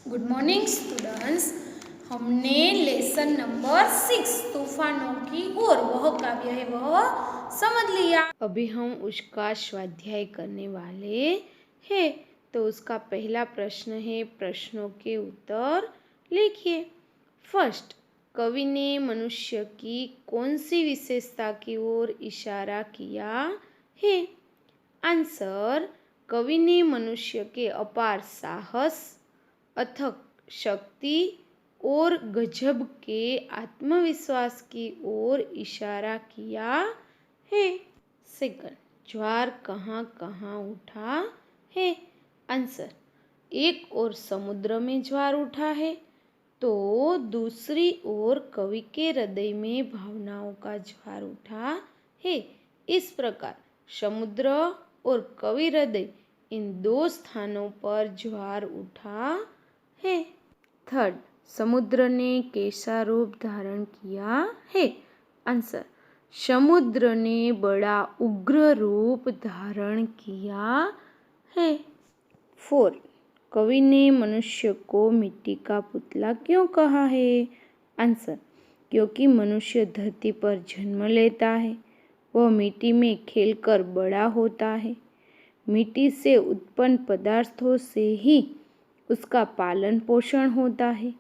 Good morning students. हमने lesson number 6 तूफानों की ओर वह काव्य है वह समझ लिया। अभी हम उसका स्वाध्याय करने वाले हैं। तो उसका पहला प्रश्न है, प्रश्नों के उत्तर लिखिए। फर्स्ट, कवि ने मनुष्य की कौन सी विशेषता की ओर इशारा किया है? आंसर, कवि ने मनुष्य के अपार साहस, अथक शक्ति और गजब के आत्मविश्वास की ओर इशारा किया है। सेकंड, ज्वार कहाँ कहाँ उठा है? आंसर, एक ओर समुद्र में ज्वार उठा है तो दूसरी ओर कवि के हृदय में भावनाओं का ज्वार उठा है। इस प्रकार समुद्र और कवि हृदय, इन दो स्थानों पर ज्वार उठा है। थर्ड, समुद्र ने कैसा रूप धारण किया है? आंसर, समुद्र ने बड़ा उग्र रूप धारण किया है। फोर्थ, कवि ने मनुष्य को मिट्टी का पुतला क्यों कहा है? आंसर, क्योंकि मनुष्य धरती पर जन्म लेता है, वह मिट्टी में खेलकर बड़ा होता है। मिट्टी से उत्पन्न पदार्थों से ही उसका पालन पोषण होता है।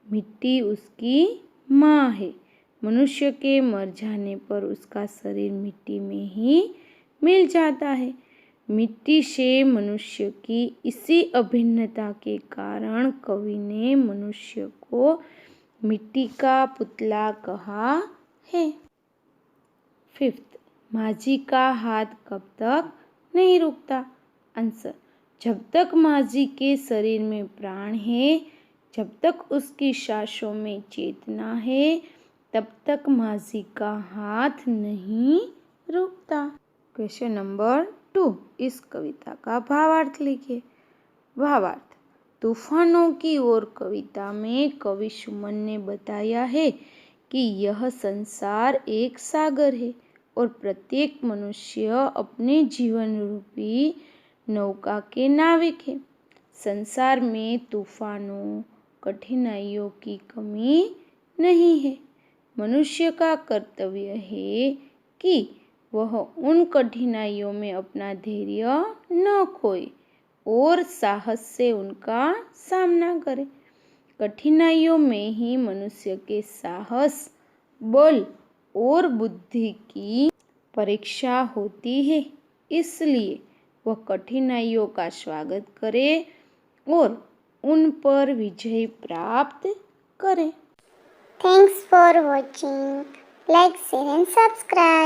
मिट्टी उसकी माँ है। मनुष्य के मर जाने पर उसका शरीर मिट्टी में ही मिल जाता है। मिट्टी से मनुष्य की इसी अभिन्नता के कारण कवि ने मनुष्य को मिट्टी का पुतला कहा है। फिफ्थ, माझी का हाथ कब तक नहीं रुकता? आंसर, जब तक माझी के शरीर में प्राण है, जब तक उसकी सांसों में चेतना है, तब तक माझी का हाथ नहीं रुकता। क्वेश्चन नंबर 2, इस कविता का भावार्थ लिखिए। भावार्थ, तूफानों की ओर कविता में कवि सुमन ने बताया है कि यह संसार एक सागर है और प्रत्येक मनुष्य अपने जीवन रूपी नौका के नाविक है। संसार में तूफानों, कठिनाइयों की कमी नहीं है। मनुष्य का कर्तव्य है कि वह उन कठिनाइयों में अपना धैर्य न खोए और साहस से उनका सामना करे। कठिनाइयों में ही मनुष्य के साहस, बल और बुद्धि की परीक्षा होती है। इसलिए वह कठिनाइयों का स्वागत करे और उन पर विजय प्राप्त करे। Thanks for watching. Like, share and subscribe.